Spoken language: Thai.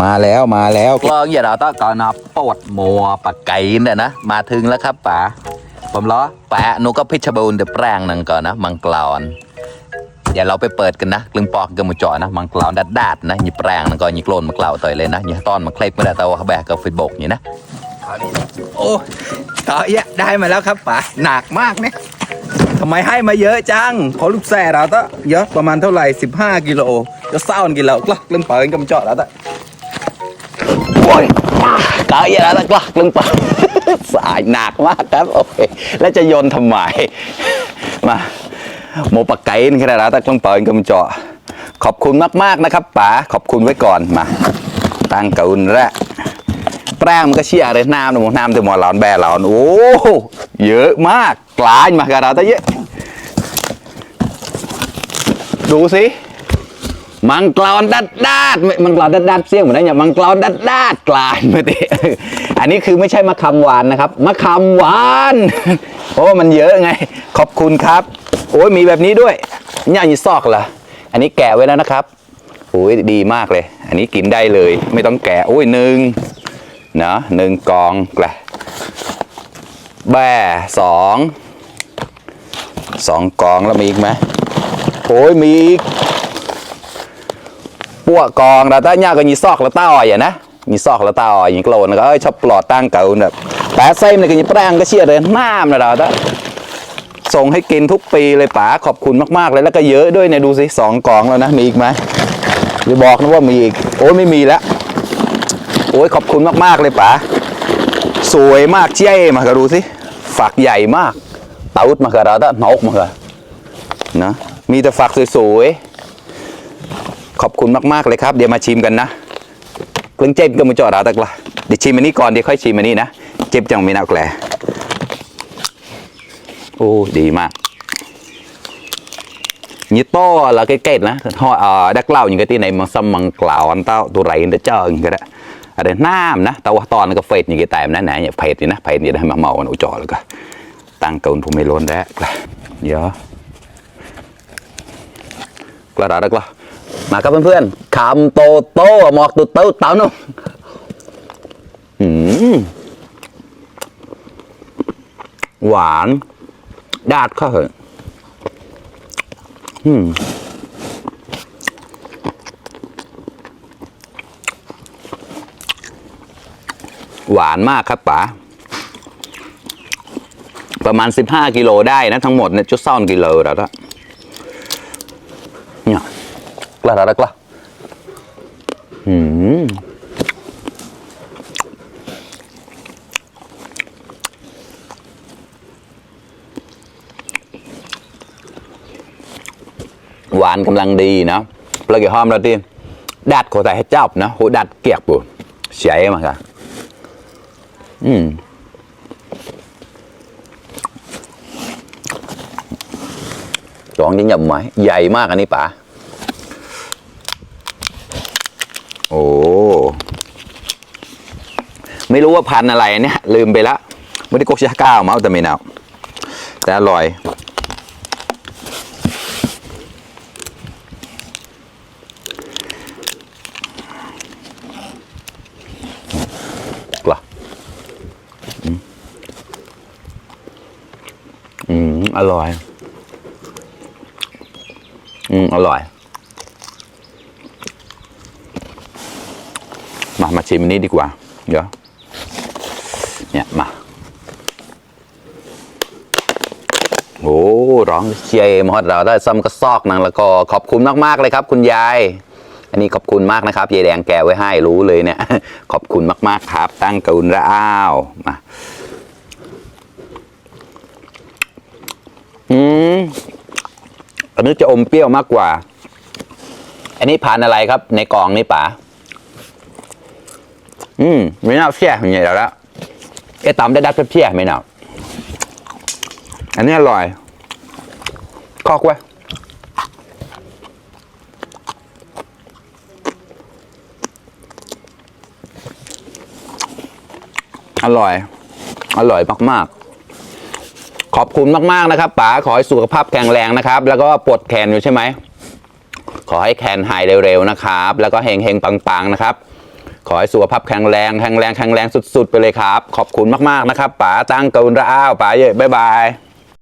มาแล้วกลองอย่าเราต้องก่อนนะปวดมัวปากไก่เนี่ยนะมาถึงแล้วครับป๋าผมล้อแปะหนูก็พิชบูรณ์เดือแปลงหนึ่งก่อนนะมังกรอนอย่าเราไปเปิดกันนะกลึงปอกกันมาจ่อนะมังกรอนดาดนะยี่แปลงนึงก่อนยี่โกลนมากล่าวต่อยเลยนะยี่ตอนมาเคล็กไม่ได้แต่ว่าแบกกับฟิตบกนี่นะโอ้ต่อเยอะได้มาแล้วครับป๋าหนักมากเนี่ยทำไมให้มาเยอะจังเพราะลูกแส่เราต้องเยอะประมาณเท่าไหร่15 กิโลจะเศร้ากิโลกลักเล่นเปิดกันมาจ่อแล้วต้องโอ้ยเกาอย่าแล้วกลักเล่นเปิดสายหนักมากครับโอเคแล้วจะโยนทำไมมาโมปากไก่นี่แค่แล้วตั้งเปิดกันมาจ่อขอบคุณมากๆนะครับป๋าขอบคุณไว้ก่อนมาตั้งกับอุ่นแล้วแป้งมันก็เชี่ยเลยน้ำแต่หมอหลอนแบร์หลอนโอ้เยอะมากกลายมากระดาษเยอะดูสิมังกรดัดมังกรดัดเสี่ยงเหมือนนั้นอย่ามังกรดัดกลายมาดิอันนี้คือไม่ใช่มะขามหวานนะครับมะขามหวานเพราะว่ามันเยอะไงขอบคุณครับโอ้ยมีแบบนี้ด้วยเนี่ยยี่ซอกเหรออันนี้แกะไว้แล้วนะครับโอ้ยดีมากเลยอันนี้กินได้เลยไม่ต้องแกะโอ้ย1กองแกละแบ่2กองแล้วมีอีกไหมโอ้ยมีอีกพวกกองเราตั้งยาก็ยีซอกแล้วต้าอ่อยนะยีซอกแล้วต้าอ่อยยีโกลนก็ชอบปลอดตั้งเก่าแบบแปะเส้นเลยก็ยีแป้งก็เชี่ยเลยน้ำนะเราตั้งส่งให้กินทุกปีเลยป๋าขอบคุณมากๆเลยแล้วก็เยอะด้วยเนี่ยดูสิ2กองแล้วนะมีอีกไหมอย่าบอกนะว่ามีอีกโอ้ยไม่มีแล้วโอ้ยขอบคุณมากๆเลยป๋าสวยมากเจ๊มาก็ดูสิฝักใหญ่มากเต้ามาก็เราตั้งนกมาก็นะมีแต่ฝักสวยๆขอบคุณมากๆเลยครับเดี๋ยวมาชิมกันนะเครื่องเจ็บก็มาจอดเราตะกละเดี๋ยวชิมอันนี้ก่อนเดี๋ยวค่อยชิมอันนี้นะเจ็บจังมีนักแหล่โอ้ดีมากยี่ต้อlà cái kẹtนะhọ đắc lao những cái tí này mà xăm bằng cào anh tao tụi rầy để chơi những cái đó ở đây namนะtaoว่าตอนก็เฟดอย่างกี่แต่นั่นไหนเนี่ยเฟดนี่นะเฟดนี่ได้มาเมาหนูจ่อแล้วก็ตั้งเกินผมไม่ล้นแล้วเยอะกระดาษแล้วก็มาครับเพื่อนๆคำโตโตหมอกตุ๊ดเต้าเต้านุ่มหวานดาดเข้าเหรอหวานมากครับป๋าประมาณ15 กิโลได้นะทั้งหมดเนี่ยจุดซ่อนกิโลแล้วละเนี่ยกล้าอะไรกล้าหวานกำลังดีนะปลาเกี่ยวหอมเราดิดัดโคตรให้เจ้านะโหดัดเกียกปุ๊บเสียมาค่ะจองยิ่งใหญ่ไหมใหญ่มากอันนี้ป๋าโอ้ไม่รู้ว่าพันอะไรเนี่ยลืมไปละไม่ได้กกชาก้าวมาแต่ไม่เอาแต่อร่อยอร่อยอร่อยมาชิมอันนี้ดีกว่าเดี๋ยวเนี่ยมาโอ้ร้องเชียร์มอดเราได้ซ้ำกระซอกนังแล้วก็ขอบคุณมากๆเลยครับคุณยายอันนี้ขอบคุณมากนะครับยายแดงแกไว้ให้รู้เลยเนี่ยขอบคุณมากๆครับตั้งกรุณละอ้าวมาอันนี้จะอมเปรี้ยวมากกว่าอันนี้ผ่านอะไรครับในกล่องนี่ป๋าไม่น่าเชี่ยอย่างเงี้ยแล้วไอ้ตำได้ดัดเพี้ยไม่น่าอันนี้อร่อยคอกไว้อร่อยมากๆขอบคุณมากๆนะครับป๋าขอให้สุขภาพแข็งแรงนะครับแล้วก็ปวดแขนอยู่ใช่ไหมขอให้แขนหายเร็วๆนะครับแล้วก็เฮงๆปังๆนะครับ ขอให้สุขภาพแข็งแรงสุดๆไปเลยครับขอบคุณมากๆนะครับป๋าตั้งกรุณระอ้าวป๋าเย่บ๊ายบาย